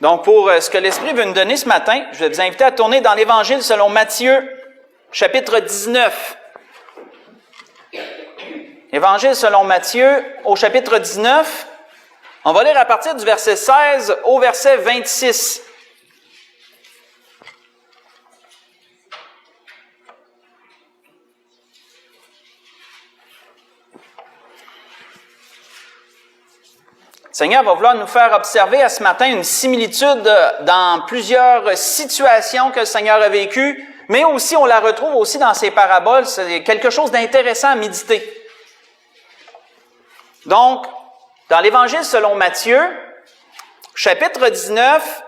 Donc, pour ce que l'Esprit veut nous donner ce matin, je vais vous inviter à tourner dans l'Évangile selon Matthieu, chapitre 19. Évangile selon Matthieu, au chapitre 19, on va lire à partir du verset 16 au verset 26. Le Seigneur va vouloir nous faire observer à ce matin une similitude dans plusieurs situations que le Seigneur a vécues, mais aussi on la retrouve aussi dans ses paraboles. C'est quelque chose d'intéressant à méditer. Donc, dans l'Évangile selon Matthieu, chapitre 19,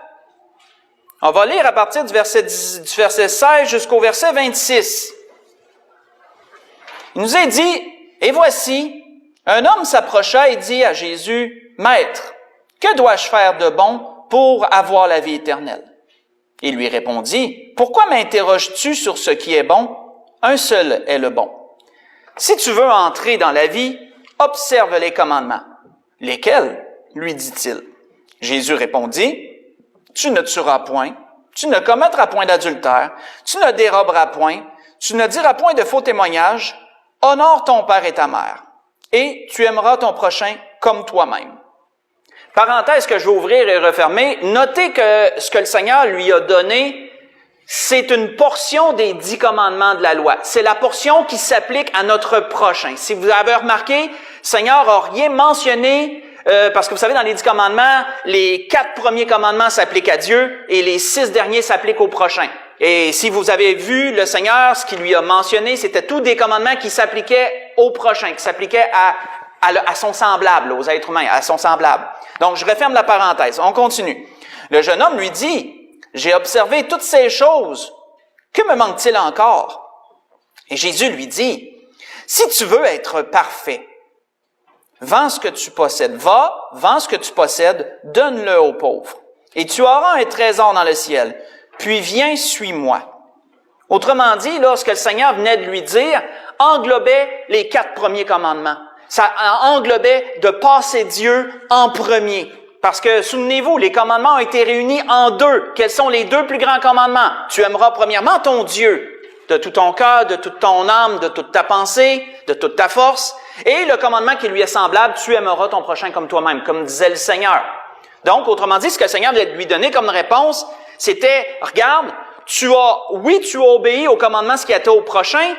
on va lire à partir du verset 16 jusqu'au verset 26. Il nous est dit, « Et voici, un homme s'approcha et dit à Jésus, « Maître, que dois-je faire de bon pour avoir la vie éternelle? » Il lui répondit, « Pourquoi m'interroges-tu sur ce qui est bon? Un seul est le bon. Si tu veux entrer dans la vie, observe les commandements. » « Lesquels? » lui dit-il. Jésus répondit, « Tu ne tueras point, tu ne commettras point d'adultère, tu ne déroberas point, tu ne diras point de faux témoignages, honore ton père et ta mère, et tu aimeras ton prochain comme toi-même. » Parenthèse que je vais ouvrir et refermer, notez que ce que le Seigneur lui a donné, c'est une portion des 10 commandements de la loi. C'est la portion qui s'applique à notre prochain. Si vous avez remarqué, le Seigneur n'a rien mentionné, parce que vous savez, dans les 10 commandements, les 4 premiers commandements s'appliquent à Dieu et les 6 derniers s'appliquent au prochain. Et si vous avez vu le Seigneur, ce qu'il lui a mentionné, c'était tous des commandements qui s'appliquaient au prochain, qui s'appliquaient à son semblable, aux êtres humains, à son semblable. Donc, je referme la parenthèse. On continue. Le jeune homme lui dit, « J'ai observé toutes ces choses. Que me manque-t-il encore? » Et Jésus lui dit, « Si tu veux être parfait, vends ce que tu possèdes. Va, vends ce que tu possèdes, donne-le aux pauvres. Et tu auras un trésor dans le ciel. Puis viens, suis-moi. » Autrement dit, là, ce que le Seigneur venait de lui dire englobait les 4 premiers commandements. Ça englobait de passer Dieu en premier. Parce que, souvenez-vous, les commandements ont été réunis en 2. Quels sont les 2 plus grands commandements? Tu aimeras premièrement ton Dieu, de tout ton cœur, de toute ton âme, de toute ta pensée, de toute ta force. Et le commandement qui lui est semblable, tu aimeras ton prochain comme toi-même, comme disait le Seigneur. Donc, autrement dit, ce que le Seigneur voulait lui donner comme réponse, c'était, regarde, tu as obéi au commandement ce qui a trait au prochain,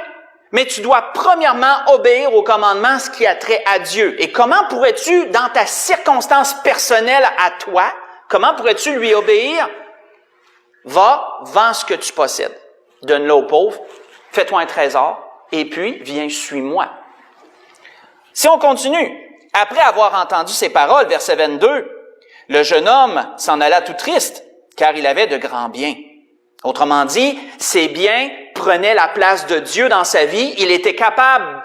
mais tu dois premièrement obéir au commandement ce qui a trait à Dieu. Et comment pourrais-tu, dans ta circonstance personnelle à toi, comment pourrais-tu lui obéir? Va, vends ce que tu possèdes. Donne-le aux pauvres, fais-toi un trésor, et puis viens, suis-moi. Si on continue, après avoir entendu ces paroles, verset 22, le jeune homme s'en alla tout triste, car il avait de grands biens. Autrement dit, ses biens prenaient la place de Dieu dans sa vie. Il était capable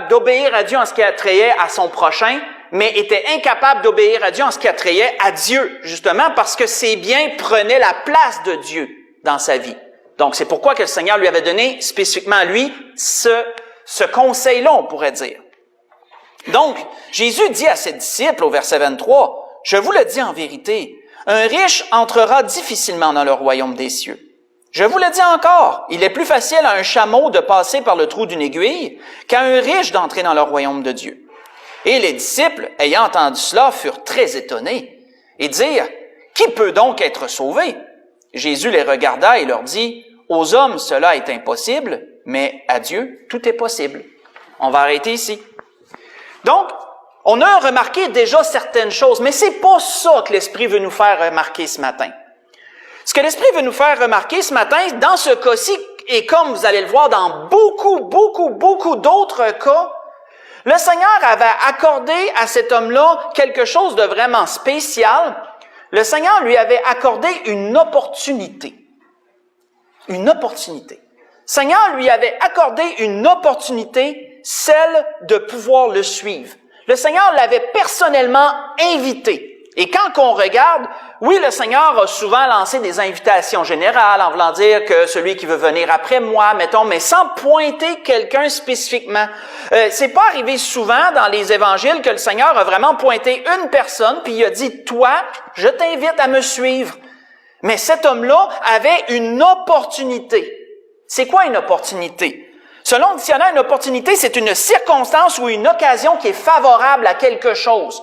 d'obéir à Dieu en ce qui attrayait à son prochain, mais était incapable d'obéir à Dieu en ce qui attrayait à Dieu, justement parce que ses biens prenaient la place de Dieu dans sa vie. Donc, c'est pourquoi que le Seigneur lui avait donné spécifiquement à lui ce conseil-là, on pourrait dire. Donc, Jésus dit à ses disciples au verset 23, « Je vous le dis en vérité, un riche entrera difficilement dans le royaume des cieux. Je vous le dis encore, il est plus facile à un chameau de passer par le trou d'une aiguille qu'à un riche d'entrer dans le royaume de Dieu. » Et les disciples, ayant entendu cela, furent très étonnés et dirent, « Qui peut donc être sauvé? » Jésus les regarda et leur dit, « Aux hommes cela est impossible, mais à Dieu tout est possible. » On va arrêter ici. Donc, on a remarqué déjà certaines choses, mais c'est pas ça que l'Esprit veut nous faire remarquer ce matin. Ce que l'Esprit veut nous faire remarquer ce matin, dans ce cas-ci, et comme vous allez le voir dans beaucoup d'autres cas, le Seigneur avait accordé à cet homme-là quelque chose de vraiment spécial. Le Seigneur lui avait accordé une opportunité. Une opportunité. Le Seigneur lui avait accordé une opportunité, celle de pouvoir le suivre. Le Seigneur l'avait personnellement invité. Et quand on regarde, oui, le Seigneur a souvent lancé des invitations générales en voulant dire que celui qui veut venir après moi, mettons, mais sans pointer quelqu'un spécifiquement. C'est pas arrivé souvent dans les évangiles que le Seigneur a vraiment pointé une personne puis il a dit, toi, je t'invite à me suivre. Mais cet homme-là avait une opportunité. C'est quoi une opportunité? Selon le dictionnaire, une opportunité, c'est une circonstance ou une occasion qui est favorable à quelque chose.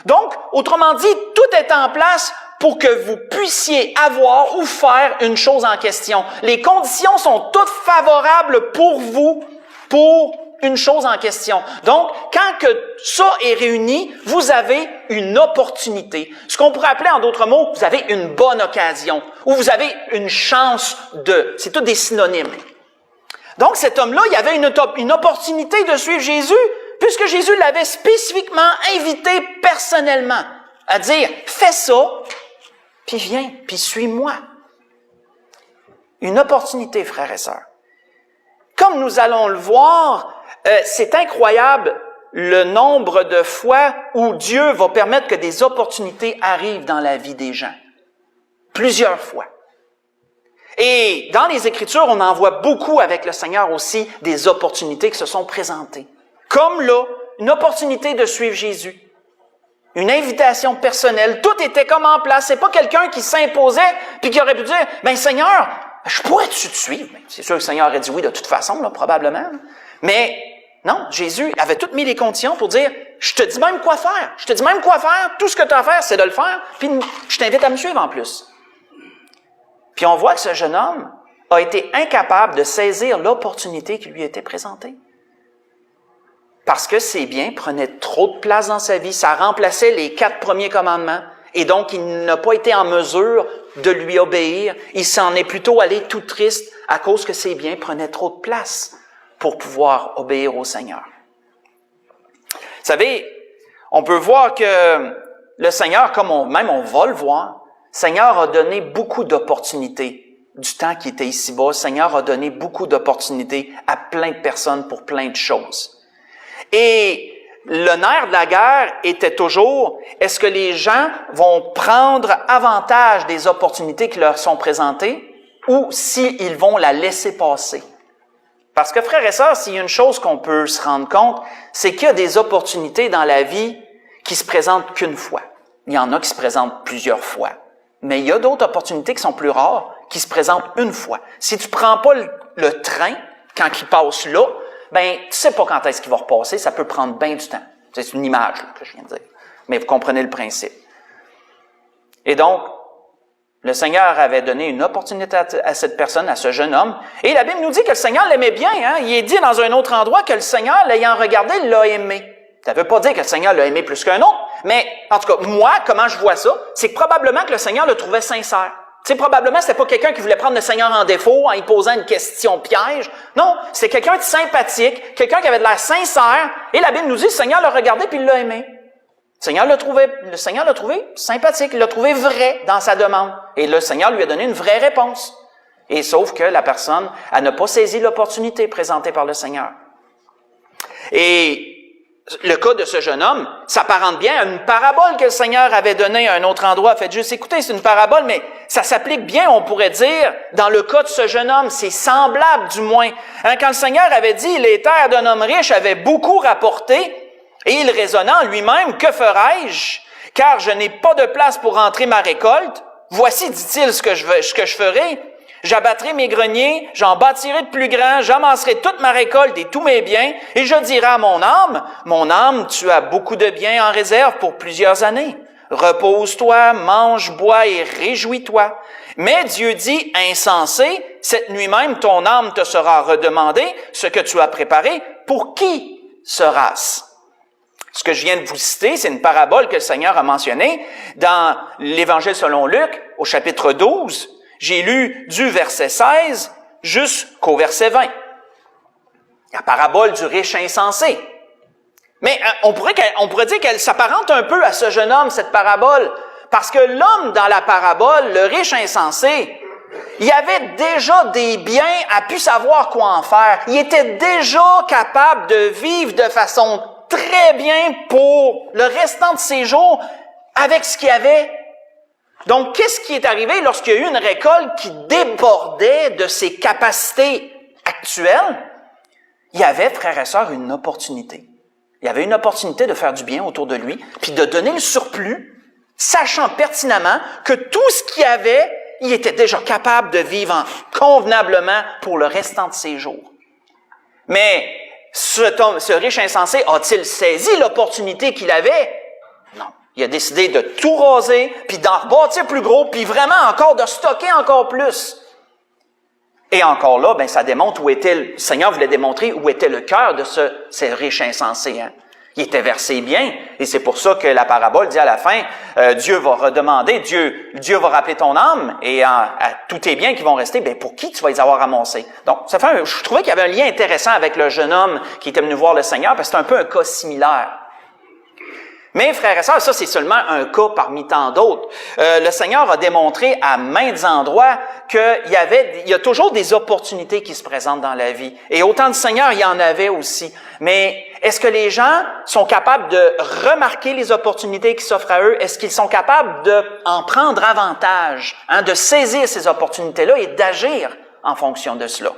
Donc, autrement dit, tout est en place pour que vous puissiez avoir ou faire une chose en question. Les conditions sont toutes favorables pour vous, pour une chose en question. Donc, quand que ça est réuni, vous avez une opportunité. Ce qu'on pourrait appeler en d'autres mots, vous avez une bonne occasion, ou vous avez une chance de. C'est tous des synonymes. Donc, cet homme-là, il avait une opportunité de suivre Jésus, puisque Jésus l'avait spécifiquement invité personnellement à dire, fais ça, puis viens, puis suis-moi. Une opportunité, frères et sœurs. Comme nous allons le voir, c'est incroyable le nombre de fois où Dieu va permettre que des opportunités arrivent dans la vie des gens. Plusieurs fois. Et dans les Écritures, on en voit beaucoup avec le Seigneur aussi des opportunités qui se sont présentées. Comme là, une opportunité de suivre Jésus. Une invitation personnelle. Tout était comme en place. C'est pas quelqu'un qui s'imposait puis qui aurait pu dire, ben Seigneur, je pourrais-tu te suivre? C'est sûr que le Seigneur aurait dit oui de toute façon, là, probablement. Mais non, Jésus avait toutes mis les conditions pour dire, je te dis même quoi faire. Je te dis même quoi faire. Tout ce que tu as à faire, c'est de le faire. Puis je t'invite à me suivre en plus. Puis on voit que ce jeune homme a été incapable de saisir l'opportunité qui lui était présentée. Parce que ses biens prenaient trop de place dans sa vie. Ça remplaçait les 4 premiers commandements. Et donc, il n'a pas été en mesure de lui obéir. Il s'en est plutôt allé tout triste à cause que ses biens prenaient trop de place pour pouvoir obéir au Seigneur. Vous savez, on peut voir que le Seigneur, comme on va le voir, le Seigneur a donné beaucoup d'opportunités du temps qui était ici-bas. Le Seigneur a donné beaucoup d'opportunités à plein de personnes pour plein de choses. Et le nerf de la guerre était toujours, est-ce que les gens vont prendre avantage des opportunités qui leur sont présentées ou s'ils vont la laisser passer? Parce que, frères et sœurs, s'il y a une chose qu'on peut se rendre compte, c'est qu'il y a des opportunités dans la vie qui se présentent qu'une fois. Il y en a qui se présentent plusieurs fois. Mais il y a d'autres opportunités qui sont plus rares, qui se présentent une fois. Si tu prends pas le train quand il passe là, ben, tu sais pas quand est-ce qu'il va repasser, ça peut prendre bien du temps. C'est une image là, que je viens de dire. Mais vous comprenez le principe. Et donc, le Seigneur avait donné une opportunité à cette personne, à ce jeune homme. Et la Bible nous dit que le Seigneur l'aimait bien. Hein? Il est dit dans un autre endroit que le Seigneur, l'ayant regardé, l'a aimé. Ça ne veut pas dire que le Seigneur l'a aimé plus qu'un autre, mais en tout cas, moi, comment je vois ça, c'est que probablement que le Seigneur le trouvait sincère. Tu sais, probablement, c'était pas quelqu'un qui voulait prendre le Seigneur en défaut en y posant une question piège. Non, c'est quelqu'un de sympathique, quelqu'un qui avait de l'air sincère. Et la Bible nous dit, le Seigneur l'a regardé puis il l'a aimé. Le Seigneur l'a trouvé sympathique, il l'a trouvé vrai dans sa demande. Et le Seigneur lui a donné une vraie réponse. Et sauf que la personne, elle n'a pas saisi l'opportunité présentée par le Seigneur. Et le cas de ce jeune homme s'apparente bien à une parabole que le Seigneur avait donnée à un autre endroit. Faites juste écouter, c'est une parabole, mais ça s'applique bien, on pourrait dire, dans le cas de ce jeune homme. C'est semblable, du moins. Hein, quand le Seigneur avait dit, les terres d'un homme riche avaient beaucoup rapporté, et il raisonna en lui-même, que ferai-je? Car je n'ai pas de place pour rentrer ma récolte. Voici, dit-il, ce que je ferai. J'abattrai mes greniers, j'en bâtirai de plus grands, j'amasserai toute ma récolte et tous mes biens, et je dirai à mon âme, tu as beaucoup de biens en réserve pour plusieurs années. Repose-toi, mange, bois et réjouis-toi. Mais Dieu dit, insensé, cette nuit même ton âme te sera redemandée, ce que tu as préparé, pour qui sera-ce? Ce que je viens de vous citer, c'est une parabole que le Seigneur a mentionnée dans l'Évangile selon Luc, au chapitre 12. J'ai lu du verset 16 jusqu'au verset 20. La parabole du riche insensé. Mais on pourrait dire qu'elle s'apparente un peu à ce jeune homme, cette parabole, parce que l'homme dans la parabole, le riche insensé, il avait déjà des biens, a pu savoir quoi en faire. Il était déjà capable de vivre de façon très bien pour le restant de ses jours avec ce qu'il avait. Donc, qu'est-ce qui est arrivé lorsqu'il y a eu une récolte qui débordait de ses capacités actuelles? Il y avait, frères et sœurs, une opportunité. Il y avait une opportunité de faire du bien autour de lui, puis de donner le surplus, sachant pertinemment que tout ce qu'il y avait, il était déjà capable de vivre convenablement pour le restant de ses jours. Mais ce riche insensé a-t-il saisi l'opportunité qu'il avait? Non. Il a décidé de tout raser, puis d'en rebâtir plus gros, puis vraiment encore de stocker encore plus. Et encore là, ça démontre où était le Seigneur voulait démontrer où était le cœur de ce riche insensé. Hein? Il était versé bien, et c'est pour ça que la parabole dit à la fin, Dieu va redemander, Dieu va rappeler ton âme, et à tous tes biens qui vont rester, pour qui tu vas les avoir ramassés? Donc, je trouvais qu'il y avait un lien intéressant avec le jeune homme qui était venu voir le Seigneur, parce que c'est un peu un cas similaire. Mais, frères et sœurs, ça, c'est seulement un cas parmi tant d'autres. Le Seigneur a démontré à maints endroits qu'il y a toujours des opportunités qui se présentent dans la vie. Et au temps du Seigneur, il y en avait aussi. Mais est-ce que les gens sont capables de remarquer les opportunités qui s'offrent à eux? Est-ce qu'ils sont capables d'en prendre avantage, de saisir ces opportunités-là et d'agir en fonction de cela?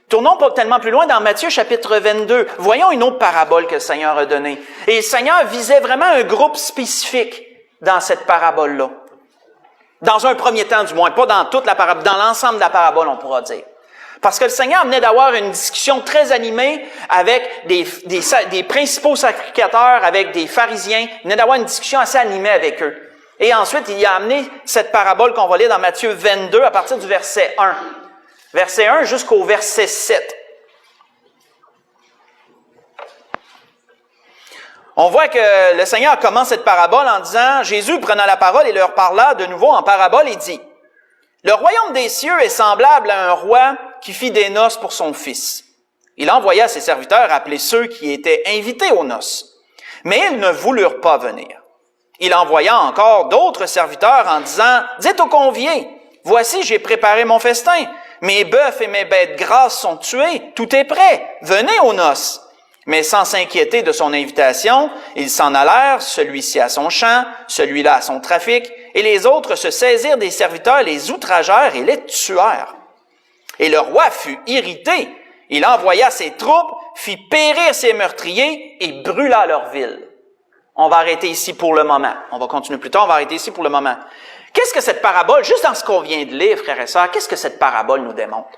Tournons pas tellement plus loin dans Matthieu chapitre 22. Voyons une autre parabole que le Seigneur a donnée. Et le Seigneur visait vraiment un groupe spécifique dans cette parabole-là. Dans un premier temps, du moins, pas dans toute la parabole, dans l'ensemble de la parabole, on pourra dire. Parce que le Seigneur venait d'avoir une discussion très animée avec des principaux sacrificateurs, avec des pharisiens. Il venait d'avoir une discussion assez animée avec eux. Et ensuite, il a amené cette parabole qu'on va lire dans Matthieu 22 à partir du verset 1. Verset 1 jusqu'au verset 7. On voit que le Seigneur commence cette parabole en disant, Jésus prenant la parole et leur parla de nouveau en parabole et dit, « Le royaume des cieux est semblable à un roi qui fit des noces pour son fils. Il envoya ses serviteurs appeler ceux qui étaient invités aux noces, mais ils ne voulurent pas venir. Il envoya encore d'autres serviteurs en disant, « Dites aux conviés, voici j'ai préparé mon festin. Mes bœufs et mes bêtes grasses sont tués, tout est prêt, venez aux noces. » Mais sans s'inquiéter de son invitation, ils s'en allèrent, celui-ci à son champ, celui-là à son trafic, et les autres se saisirent des serviteurs, les outragèrent et les tuèrent. Et le roi fut irrité, il envoya ses troupes, fit périr ses meurtriers et brûla leur ville. On va arrêter ici pour le moment. On va continuer plus tard, on va arrêter ici pour le moment. Qu'est-ce que cette parabole, juste dans ce qu'on vient de lire, frères et sœurs, qu'est-ce que cette parabole nous démontre?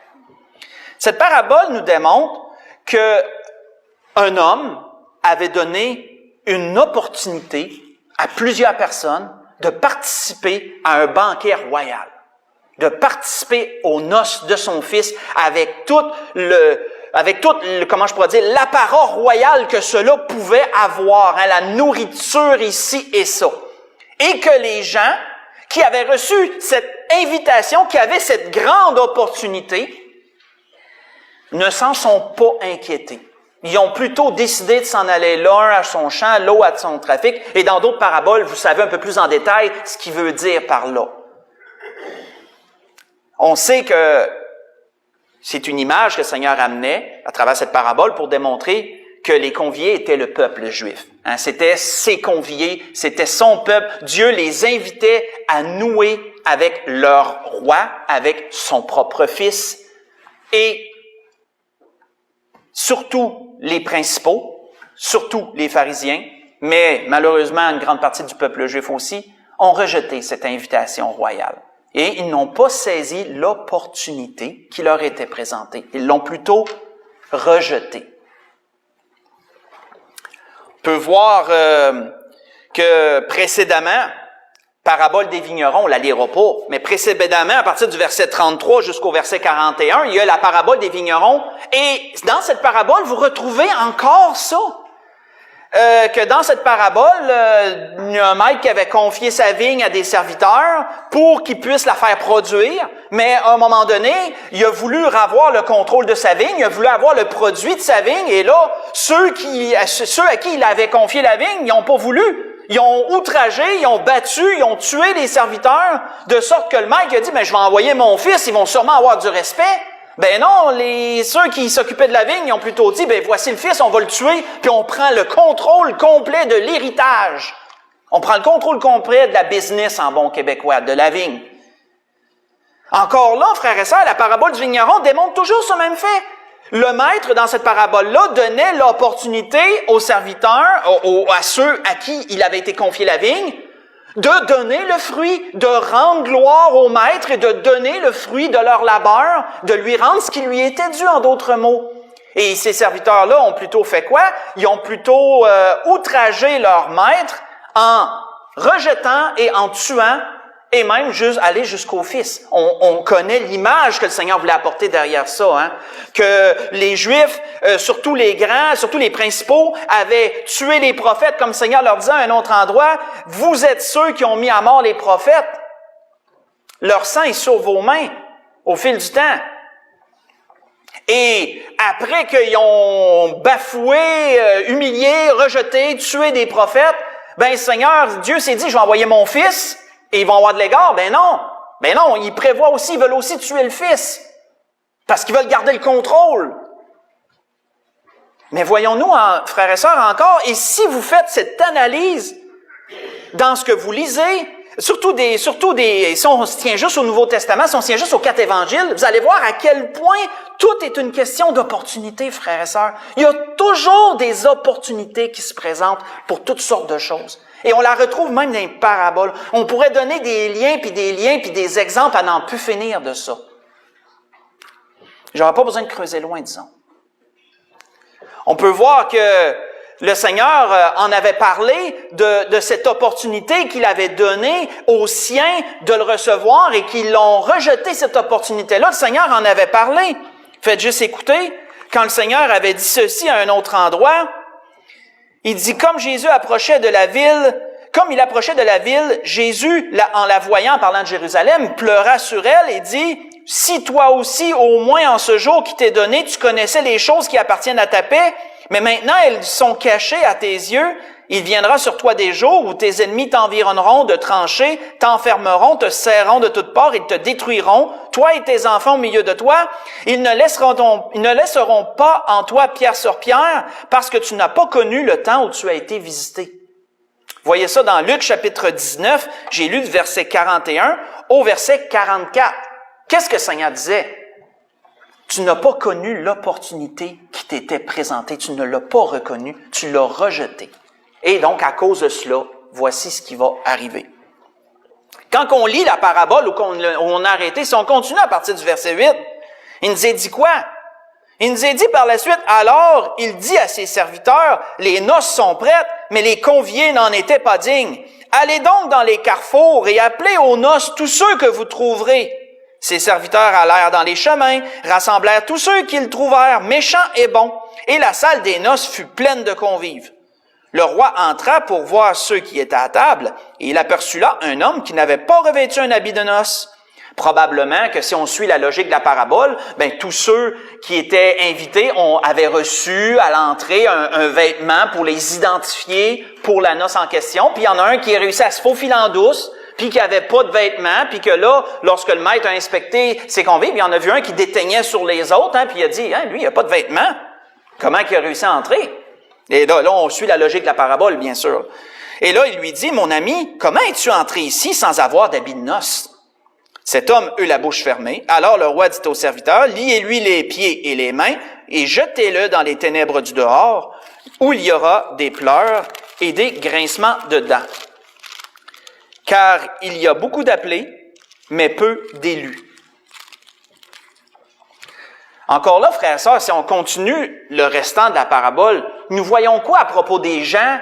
Cette parabole nous démontre que un homme avait donné une opportunité à plusieurs personnes de participer à un banquet royal, de participer aux noces de son fils avec tout comment je pourrais dire, l'apparat royal que cela pouvait avoir, la nourriture ici et ça. Et que les gens qui avaient reçu cette invitation, qui avaient cette grande opportunité, ne s'en sont pas inquiétés. Ils ont plutôt décidé de s'en aller l'un à son champ, l'autre à son trafic. Et dans d'autres paraboles, vous savez un peu plus en détail ce qu'il veut dire par là. On sait que c'est une image que le Seigneur amenait à travers cette parabole pour démontrer que les conviés étaient le peuple juif. C'était ses conviés, c'était son peuple. Dieu les invitait à nouer avec leur roi, avec son propre fils. Et surtout les principaux, surtout les pharisiens, mais malheureusement une grande partie du peuple juif aussi, ont rejeté cette invitation royale. Et ils n'ont pas saisi l'opportunité qui leur était présentée. Ils l'ont plutôt rejetée. On peut voir que précédemment, parabole des vignerons, on la lira pas, mais précédemment, à partir du verset 33 jusqu'au verset 41, il y a la parabole des vignerons. Et dans cette parabole, vous retrouvez encore ça. Que dans cette parabole, il y a un maître qui avait confié sa vigne à des serviteurs pour qu'ils puissent la faire produire, mais à un moment donné, il a voulu avoir le contrôle de sa vigne, il a voulu avoir le produit de sa vigne, et là, ceux à qui il avait confié la vigne, ils n'ont pas voulu. Ils ont outragé, ils ont battu, ils ont tué les serviteurs, de sorte que le maître a dit, je vais envoyer mon fils, ils vont sûrement avoir du respect. Ben non, ceux qui s'occupaient de la vigne, ils ont plutôt dit, voici le fils, on va le tuer, puis on prend le contrôle complet de l'héritage. On prend le contrôle complet de la business en bon québécois, de la vigne. Encore là, frères et sœurs, la parabole du vigneron démontre toujours ce même fait. Le maître, dans cette parabole-là, donnait l'opportunité aux serviteurs, à ceux à qui il avait été confié la vigne, de donner le fruit, de rendre gloire au maître et de donner le fruit de leur labeur, de lui rendre ce qui lui était dû, en d'autres mots. Et ces serviteurs-là ont plutôt fait quoi? Ils ont plutôt outragé leur maître en rejetant et en tuant, et même aller jusqu'au Fils. On connaît l'image que le Seigneur voulait apporter derrière ça, hein? Que les Juifs, surtout les grands, surtout les principaux, avaient tué les prophètes, comme le Seigneur leur disait à un autre endroit, « Vous êtes ceux qui ont mis à mort les prophètes. Leur sang est sur vos mains au fil du temps. » Et après qu'ils ont bafoué, humilié, rejeté, tué des prophètes, ben Seigneur, Dieu s'est dit, je vais envoyer mon Fils, et ils vont avoir de l'égard. Ben non, ils prévoient aussi, ils veulent aussi tuer le Fils, parce qu'ils veulent garder le contrôle. Mais voyons-nous, frères et sœurs, encore, et si vous faites cette analyse dans ce que vous lisez, surtout si on se tient juste au Nouveau Testament, si on se tient juste aux 4 évangiles, vous allez voir à quel point tout est une question d'opportunité, frères et sœurs. Il y a toujours des opportunités qui se présentent pour toutes sortes de choses. Et on la retrouve même dans les paraboles. On pourrait donner des liens, puis des exemples à n'en plus finir de ça. J'aurais pas besoin de creuser loin, disons. On peut voir que le Seigneur en avait parlé de cette opportunité qu'il avait donnée aux siens de le recevoir et qu'ils l'ont rejeté, cette opportunité-là. Le Seigneur en avait parlé. Faites juste écouter. Quand le Seigneur avait dit ceci à un autre endroit, il dit, comme il approchait de la ville, Jésus, en la voyant, en parlant de Jérusalem, pleura sur elle et dit, « Si toi aussi, au moins en ce jour qui t'est donné, tu connaissais les choses qui appartiennent à ta paix, mais maintenant elles sont cachées à tes yeux, il viendra sur toi des jours où tes ennemis t'environneront de tranchées, t'enfermeront, te serreront de toutes parts et te détruiront, toi et tes enfants au milieu de toi. Ils ne laisseront pas en toi pierre sur pierre, parce que tu n'as pas connu le temps où tu as été visité. » Voyez ça dans Luc chapitre 19, j'ai lu du verset 41 au verset 44. Qu'est-ce que le Seigneur disait? Tu n'as pas connu l'opportunité qui t'était présentée, tu ne l'as pas reconnue, tu l'as rejetée. Et donc, à cause de cela, voici ce qui va arriver. Quand on lit la parabole ou on a arrêté, si on continue à partir du verset 8, il nous a dit quoi? Il nous a dit par la suite, alors il dit à ses serviteurs, les noces sont prêtes, mais les conviés n'en étaient pas dignes. Allez donc dans les carrefours et appelez aux noces tous ceux que vous trouverez. Ses serviteurs allèrent dans les chemins, rassemblèrent tous ceux qu'ils trouvèrent, méchants et bons, et la salle des noces fut pleine de convives. Le roi entra pour voir ceux qui étaient à table, et il aperçut là un homme qui n'avait pas revêtu un habit de noces. Probablement que si on suit la logique de la parabole, tous ceux qui étaient invités avaient reçu à l'entrée un vêtement pour les identifier pour la noce en question, puis il y en a un qui a réussi à se faufiler en douce, puis qui avait pas de vêtements, puis que là, lorsque le maître a inspecté ses convives, il y en a vu un qui déteignait sur les autres, puis il a dit, lui, il a pas de vêtements. Comment il a réussi à entrer? Et là, on suit la logique de la parabole, bien sûr. Et là, il lui dit, mon ami, comment es-tu entré ici sans avoir d'habit de noces? Cet homme eut la bouche fermée. Alors le roi dit au serviteur, liez-lui les pieds et les mains et jetez-le dans les ténèbres du dehors, où il y aura des pleurs et des grincements de dents. Car il y a beaucoup d'appelés, mais peu d'élus. Encore là, frères et sœurs, si on continue le restant de la parabole, nous voyons quoi à propos des gens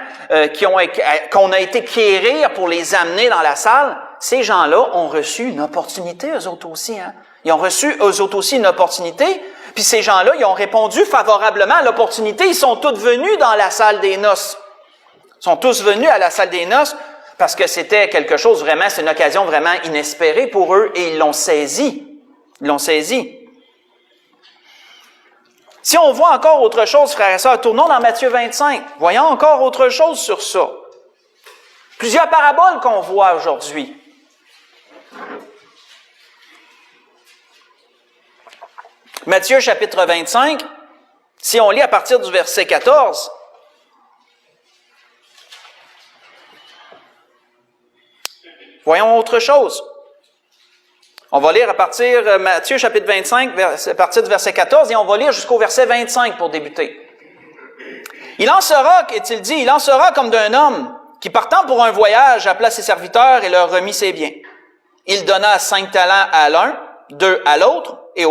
qu'on a été quérir pour les amener dans la salle? Ces gens-là ont reçu une opportunité, eux autres aussi. Ils ont reçu, eux autres aussi, une opportunité. Puis ces gens-là, ils ont répondu favorablement à l'opportunité. Ils sont tous venus dans la salle des noces. Ils sont tous venus à la salle des noces parce que c'était quelque chose vraiment, c'est une occasion vraiment inespérée pour eux et ils l'ont saisi. Ils l'ont saisi. Si on voit encore autre chose, frères et sœurs, tournons dans Matthieu 25. Voyons encore autre chose sur ça. Plusieurs paraboles qu'on voit aujourd'hui. Matthieu chapitre 25, si on lit à partir du verset 14, Voyons autre chose. On va lire à partir de Matthieu chapitre 25, à partir du verset 14, et on va lire jusqu'au verset 25 pour débuter. Il en sera, est-il dit, il en sera comme d'un homme qui, partant pour un voyage, appela ses serviteurs et leur remit ses biens. Il donna 5 talents à l'un, 2 à l'autre, et 1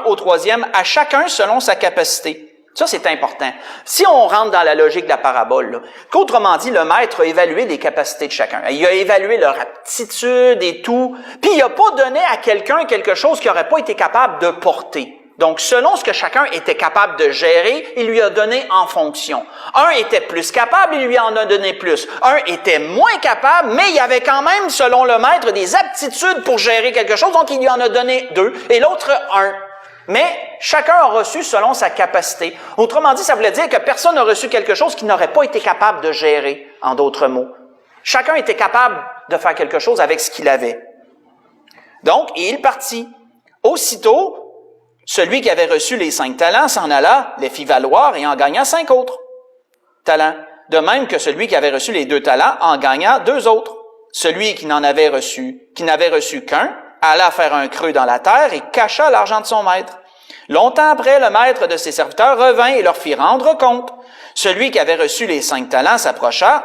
au troisième, à chacun selon sa capacité. Ça, c'est important. Si on rentre dans la logique de la parabole, là, qu'autrement dit, le maître a évalué les capacités de chacun. Il a évalué leur aptitude et tout, puis il n'a pas donné à quelqu'un quelque chose qu'il n'aurait pas été capable de porter. Donc, selon ce que chacun était capable de gérer, il lui a donné en fonction. Un était plus capable, il lui en a donné plus. Un était moins capable, mais il avait quand même, selon le maître, des aptitudes pour gérer quelque chose, donc il lui en a donné 2, et l'autre 1. Mais chacun a reçu selon sa capacité. Autrement dit, ça voulait dire que personne n'a reçu quelque chose qu'il n'aurait pas été capable de gérer, en d'autres mots. Chacun était capable de faire quelque chose avec ce qu'il avait. Donc, et il partit. Aussitôt, celui qui avait reçu les 5 talents s'en alla, les fit valoir et en gagna 5 autres talents. De même que celui qui avait reçu les 2 talents en gagna 2 autres. Celui qui n'avait reçu qu'un, alla faire un creux dans la terre et cacha l'argent de son maître. Longtemps après, le maître de ses serviteurs revint et leur fit rendre compte. Celui qui avait reçu les 5 talents s'approcha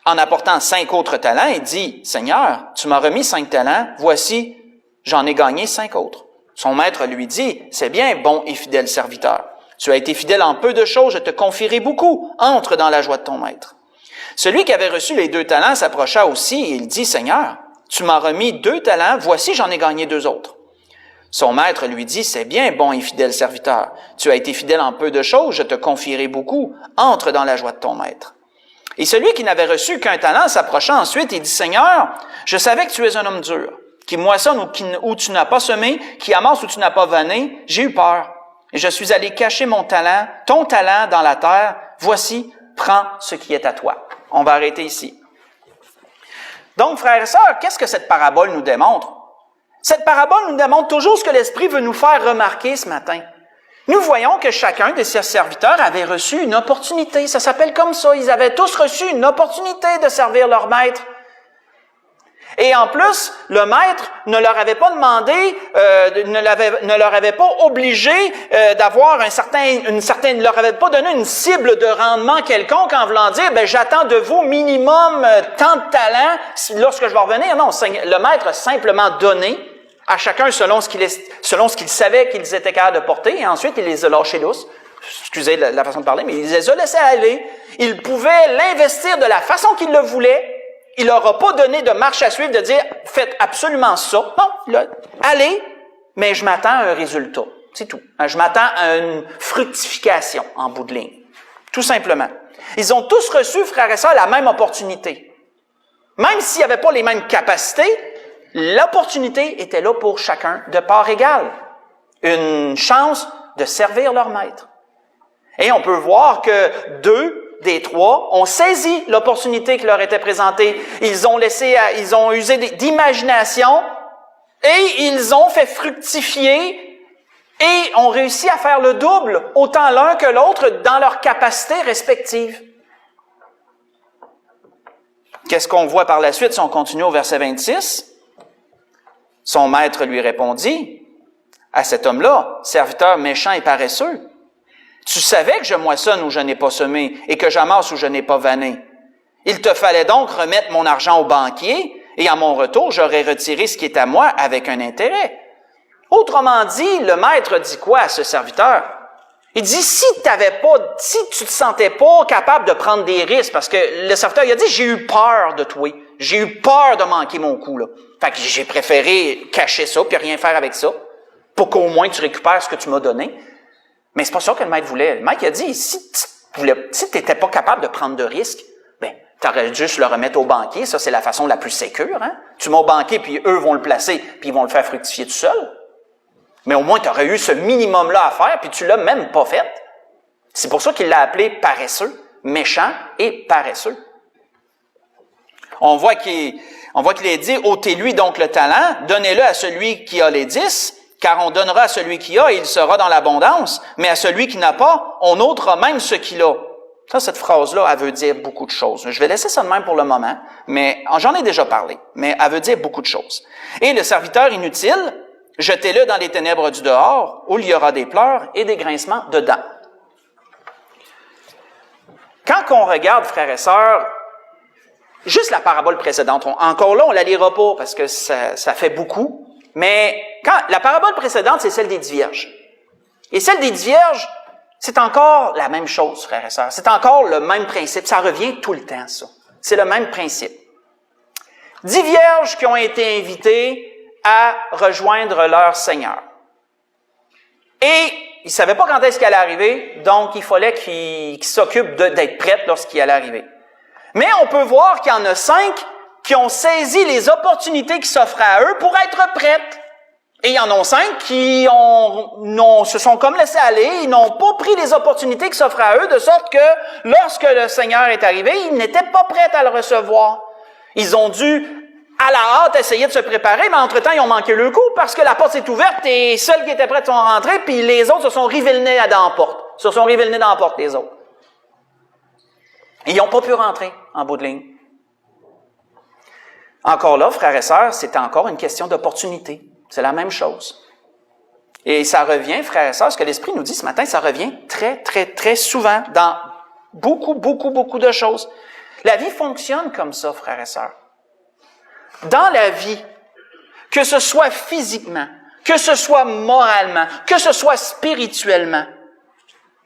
en apportant 5 autres talents et dit, « Seigneur, tu m'as remis 5 talents, voici, j'en ai gagné 5 autres. » Son maître lui dit, « C'est bien, bon et fidèle serviteur. Tu as été fidèle en peu de choses, je te confierai beaucoup. Entre dans la joie de ton maître. » Celui qui avait reçu les 2 talents s'approcha aussi et il dit, « Seigneur, tu m'as remis 2 talents, voici j'en ai gagné 2 autres. » Son maître lui dit, « C'est bien, bon et fidèle serviteur. Tu as été fidèle en peu de choses, je te confierai beaucoup. Entre dans la joie de ton maître. » Et celui qui n'avait reçu qu'un talent s'approcha ensuite et dit, « Seigneur, je savais que tu es un homme dur, qui moissonne où tu n'as pas semé, qui amasse où tu n'as pas vanné. J'ai eu peur. Et je suis allé cacher ton talent dans la terre. Voici, prends ce qui est à toi. » On va arrêter ici. Donc, frères et sœurs, qu'est-ce que cette parabole nous démontre? Cette parabole nous démontre toujours ce que l'Esprit veut nous faire remarquer ce matin. Nous voyons que chacun de ses serviteurs avait reçu une opportunité. Ça s'appelle comme ça. Ils avaient tous reçu une opportunité de servir leur maître. Et en plus, le maître ne leur avait pas demandé, ne leur avait pas obligé d'avoir ne leur avait pas donné une cible de rendement quelconque en voulant dire, j'attends de vous minimum tant de talents lorsque je vais revenir. Non, le maître a simplement donné à chacun selon ce qu'il savait qu'ils étaient capables de porter, et ensuite il les a lâchés douces. Excusez la façon de parler, mais il les a laissés aller. Il pouvait l'investir de la façon qu'il le voulait. Il leur a pas donné de marche à suivre, de dire, faites absolument ça. Non, allez, mais je m'attends à un résultat. C'est tout. Je m'attends à une fructification en bout de ligne. Tout simplement. Ils ont tous reçu, frères et sœurs, la même opportunité. Même s'ils n'avaient pas les mêmes capacités, l'opportunité était là pour chacun de part égale. Une chance de servir leur maître. Et on peut voir que 2 des 3 ont saisi l'opportunité qui leur était présentée. Ils ont usé d'imagination et ils ont fait fructifier et ont réussi à faire le double, autant l'un que l'autre, dans leurs capacités respectives. Qu'est-ce qu'on voit par la suite si on continue au verset 26? Son maître lui répondit à cet homme-là, serviteur méchant et paresseux. Tu savais que je moissonne où je n'ai pas semé et que j'amasse où je n'ai pas vanné. Il te fallait donc remettre mon argent au banquier et à mon retour, j'aurais retiré ce qui est à moi avec un intérêt. Autrement dit, le maître dit quoi à ce serviteur? Il dit, si tu te sentais pas capable de prendre des risques, parce que le serviteur, il a dit, j'ai eu peur de toi. J'ai eu peur de manquer mon coup, là. Fait que j'ai préféré cacher ça puis rien faire avec ça pour qu'au moins tu récupères ce que tu m'as donné. Mais c'est pas ça que le maître voulait. Le maître a dit, si tu n'étais pas capable de prendre de risques, tu aurais juste le remettre au banquier. Ça, c'est la façon la plus sécure. Hein? Tu mets au banquier, puis eux vont le placer, puis ils vont le faire fructifier tout seul. Mais au moins, tu aurais eu ce minimum-là à faire, puis tu l'as même pas fait. C'est pour ça qu'il l'a appelé paresseux, méchant et paresseux. On voit qu'il est dit, ôtez-lui donc le talent, donnez-le à celui qui a les 10, car on donnera à celui qui a et il sera dans l'abondance, mais à celui qui n'a pas, on ôtera même ce qu'il a. Ça, cette phrase-là, elle veut dire beaucoup de choses. Je vais laisser ça de même pour le moment, mais j'en ai déjà parlé, mais elle veut dire beaucoup de choses. Et le serviteur inutile, jetez-le dans les ténèbres du dehors, où il y aura des pleurs et des grincements dedans. Quand on regarde, frères et sœurs, juste la parabole précédente, encore là, on la lira pas parce que ça fait beaucoup, mais la parabole précédente, c'est celle des 10 vierges. Et celle des 10 vierges, c'est encore la même chose, frères et sœurs. C'est encore le même principe. Ça revient tout le temps, ça. C'est le même principe. 10 vierges qui ont été invitées à rejoindre leur Seigneur. Et ils ne savaient pas quand est-ce qu'elle allait arriver, donc il fallait qu'ils s'occupent d'être prêtes lorsqu'il allait arriver. Mais on peut voir qu'il y en a 5 qui ont saisi les opportunités qui s'offraient à eux pour être prêtes. Et il y en a 5 qui se sont comme laissés aller, ils n'ont pas pris les opportunités qui s'offraient à eux, de sorte que lorsque le Seigneur est arrivé, ils n'étaient pas prêts à le recevoir. Ils ont dû, à la hâte, essayer de se préparer, mais entre-temps, ils ont manqué le coup parce que la porte s'est ouverte et seuls qui étaient prêts sont rentrés, puis les autres se sont rivés le nez dans la porte. Les autres. Et ils n'ont pas pu rentrer, en bout de ligne. Encore là, frères et sœurs, c'est encore une question d'opportunité. C'est la même chose. Et ça revient, frères et sœurs, ce que l'Esprit nous dit ce matin, ça revient très, très, très souvent dans beaucoup de choses. La vie fonctionne comme ça, frères et sœurs. Dans la vie, que ce soit physiquement, que ce soit moralement, que ce soit spirituellement,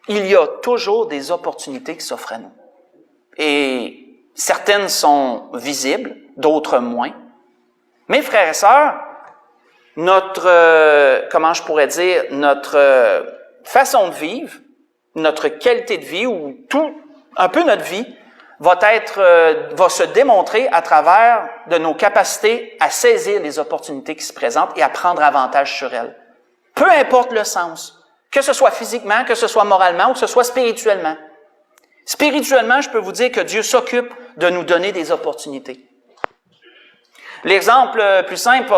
il y a toujours des opportunités qui s'offrent à nous. Et certaines sont visibles, d'autres moins. Mais, frères et sœurs, notre façon de vivre, notre qualité de vie ou un peu notre vie va se démontrer à travers de nos capacités à saisir les opportunités qui se présentent et à prendre avantage sur elles. Peu importe le sens, que ce soit physiquement, que ce soit moralement ou que ce soit spirituellement. Spirituellement, je peux vous dire que Dieu s'occupe de nous donner des opportunités. L'exemple plus simple,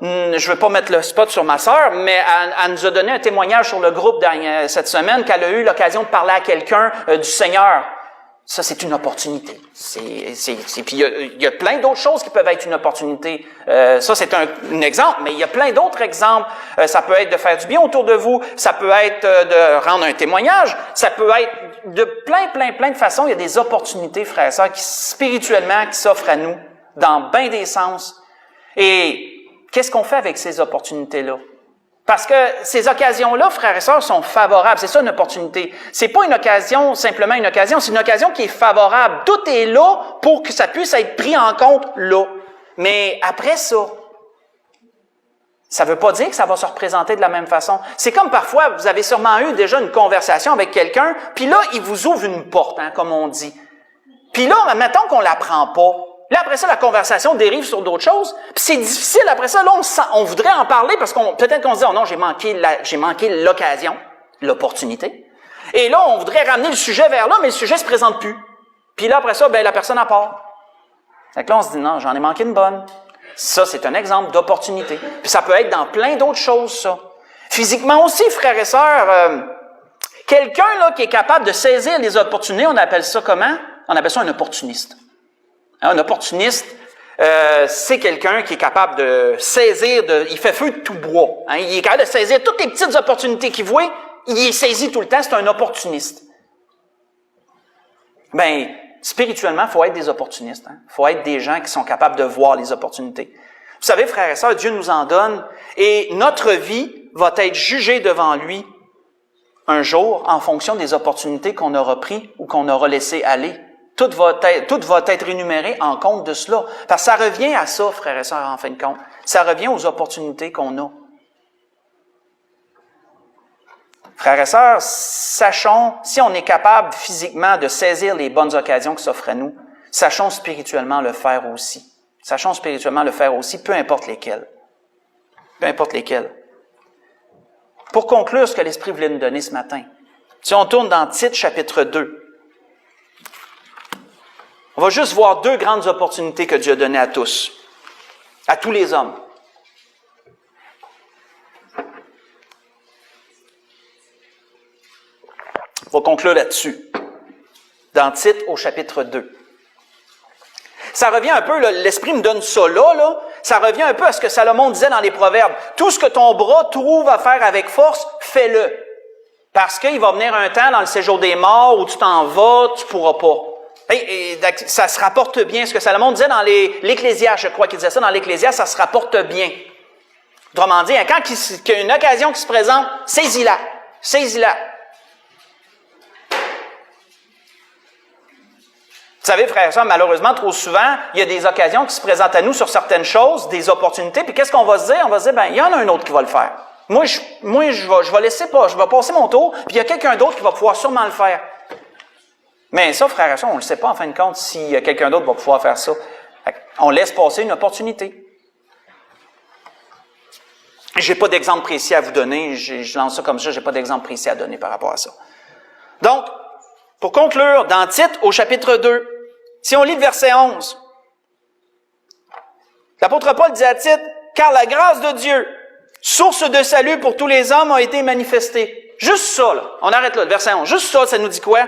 je ne veux pas mettre le spot sur ma sœur, mais elle nous a donné un témoignage sur le groupe cette semaine qu'elle a eu l'occasion de parler à quelqu'un du Seigneur. Ça, c'est une opportunité. Puis il y a plein d'autres choses qui peuvent être une opportunité. Ça, c'est un exemple, mais il y a plein d'autres exemples. Ça peut être de faire du bien autour de vous, ça peut être de rendre un témoignage, ça peut être de plein de façons. Il y a des opportunités, frères et sœurs, spirituellement, qui s'offrent à nous dans bien des sens. Et qu'est-ce qu'on fait avec ces opportunités-là? Parce que ces occasions-là, frères et sœurs, sont favorables. C'est ça une opportunité. C'est pas une occasion, simplement une occasion, c'est une occasion qui est favorable. Tout est là pour que ça puisse être pris en compte là. Mais après ça veut pas dire que ça va se représenter de la même façon. C'est comme parfois, vous avez sûrement eu déjà une conversation avec quelqu'un, puis là, il vous ouvre une porte, comme on dit. Puis là, mettons qu'on la prend pas. Là, après ça, la conversation dérive sur d'autres choses. Puis c'est difficile. Après ça, là, on voudrait en parler parce peut-être qu'on se dit, oh non, j'ai manqué l'occasion, l'opportunité. Et là, on voudrait ramener le sujet vers là, mais le sujet se présente plus. Puis là, après ça, la personne en part. Fait que là, on se dit, non, j'en ai manqué une bonne. Ça, c'est un exemple d'opportunité. Puis ça peut être dans plein d'autres choses, ça. Physiquement aussi, frères et sœurs, quelqu'un là qui est capable de saisir les opportunités, on appelle ça comment? On appelle ça un opportuniste. Un opportuniste, c'est quelqu'un qui est capable de saisir, il fait feu de tout bois. Il est capable de saisir toutes les petites opportunités qu'il voit, il les saisit tout le temps, c'est un opportuniste. Spirituellement, il faut être des opportunistes. Il faut être des gens qui sont capables de voir les opportunités. Vous savez, frères et sœurs, Dieu nous en donne et notre vie va être jugée devant lui un jour en fonction des opportunités qu'on aura prises ou qu'on aura laissé aller. Tout va être énuméré en compte de cela. Parce que ça revient à ça, frères et sœurs, en fin de compte. Ça revient aux opportunités qu'on a. Frères et sœurs, sachons, si on est capable physiquement de saisir les bonnes occasions qui s'offrent à nous, sachons spirituellement le faire aussi. Sachons spirituellement le faire aussi, peu importe lesquels. Peu importe lesquels. Pour conclure ce que l'Esprit voulait nous donner ce matin, si on tourne dans Tite, chapitre 2, on va juste voir 2 grandes opportunités que Dieu a données à tous les hommes. On va conclure là-dessus. dans Tite au chapitre 2. Ça revient un peu, là, l'Esprit me donne ça là, ça revient un peu à ce que Salomon disait dans les Proverbes. Tout ce que ton bras trouve à faire avec force, fais-le. Parce qu'il va venir un temps dans le séjour des morts où tu t'en vas, tu pourras pas. Et ça se rapporte bien. Ce que Salomon disait dans l'Ecclésiaste, je crois qu'il disait ça dans l'Ecclésiaste, ça se rapporte bien. Autrement dit, quand il y a une occasion qui se présente, saisis-la. Saisis-la. Vous savez, frères et sœurs, malheureusement, trop souvent, il y a des occasions qui se présentent à nous sur certaines choses, des opportunités, puis qu'est-ce qu'on va se dire? On va se dire, il y en a un autre qui va le faire. Moi, je vais laisser pas, je vais passer mon tour, puis il y a quelqu'un d'autre qui va pouvoir sûrement le faire. Mais ça, frères et sœurs, on ne le sait pas en fin de compte si quelqu'un d'autre va pouvoir faire ça. On laisse passer une opportunité. J'ai pas d'exemple précis à vous donner, je lance ça comme ça, j'ai pas d'exemple précis à donner par rapport à ça. Donc, pour conclure, dans Tite, au chapitre 2, si on lit le verset 11, l'apôtre Paul dit à Tite, « Car la grâce de Dieu, source de salut pour tous les hommes, a été manifestée. » Juste ça, là. On arrête là, le verset 11. Juste ça nous dit quoi?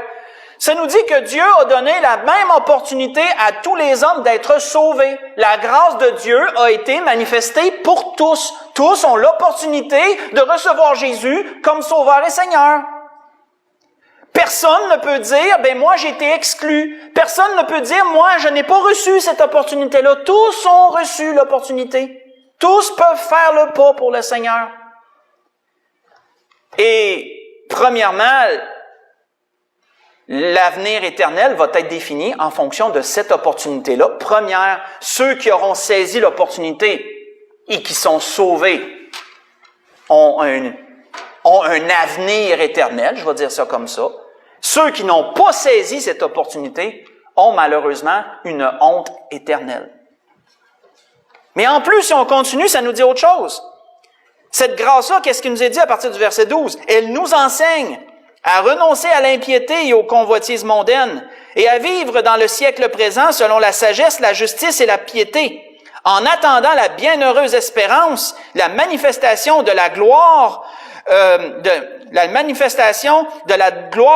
Ça nous dit que Dieu a donné la même opportunité à tous les hommes d'être sauvés. La grâce de Dieu a été manifestée pour tous. Tous ont l'opportunité de recevoir Jésus comme Sauveur et Seigneur. Personne ne peut dire, moi j'ai été exclu. Personne ne peut dire, moi je n'ai pas reçu cette opportunité-là. Tous ont reçu l'opportunité. Tous peuvent faire le pas pour le Seigneur. Et premièrement, l'avenir éternel va être défini en fonction de cette opportunité-là. Première, ceux qui auront saisi l'opportunité et qui sont sauvés ont un avenir éternel, je vais dire ça comme ça. Ceux qui n'ont pas saisi cette opportunité ont malheureusement une honte éternelle. Mais en plus, si on continue, ça nous dit autre chose. Cette grâce-là, qu'est-ce qu'il nous est dit à partir du verset 12? Elle nous enseigne à renoncer à l'impiété et aux convoitises mondaines et à vivre dans le siècle présent selon la sagesse, la justice et la piété, en attendant la bienheureuse espérance, la manifestation de la gloire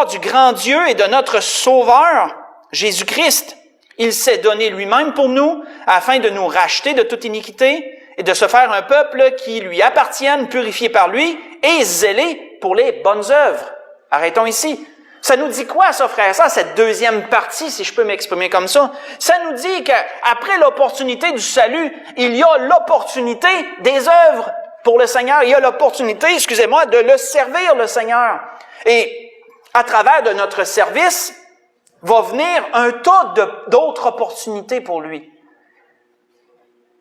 du grand Dieu et de notre Sauveur, Jésus-Christ. Il s'est donné lui-même pour nous, afin de nous racheter de toute iniquité et de se faire un peuple qui lui appartienne, purifié par lui et zélé pour les bonnes œuvres. Arrêtons ici. Ça nous dit quoi, ça, frère, ça, cette deuxième partie, si je peux m'exprimer comme ça? Ça nous dit qu'après l'opportunité du salut, il y a l'opportunité des œuvres pour le Seigneur. Il y a l'opportunité, de le servir, le Seigneur. Et à travers de notre service, va venir un tas d'autres opportunités pour lui.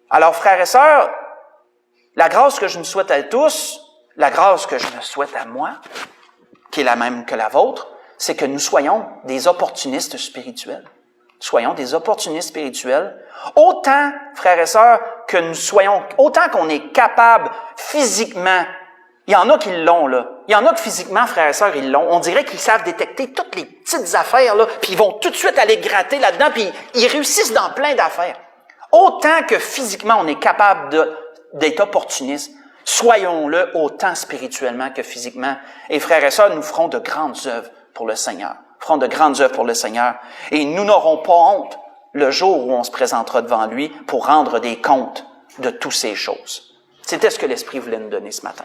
Alors, frères et sœurs, la grâce que je me souhaite à tous, la grâce que je me souhaite à moi, qui est la même que la vôtre, c'est que nous soyons des opportunistes spirituels. Soyons des opportunistes spirituels. Autant, frères et sœurs, que nous soyons, autant qu'on est capable physiquement. Il y en a qui l'ont, là. Il y en a que physiquement, frères et sœurs, ils l'ont. On dirait qu'ils savent détecter toutes les petites affaires, là, puis ils vont tout de suite aller gratter là-dedans, puis ils réussissent dans plein d'affaires. Autant que physiquement, on est capable d'être opportuniste, soyons-le autant spirituellement que physiquement. Et frères et sœurs, nous ferons de grandes œuvres pour le Seigneur. Ferons de grandes œuvres pour le Seigneur. Et nous n'aurons pas honte le jour où on se présentera devant lui pour rendre des comptes de toutes ces choses. C'était ce que l'Esprit voulait nous donner ce matin.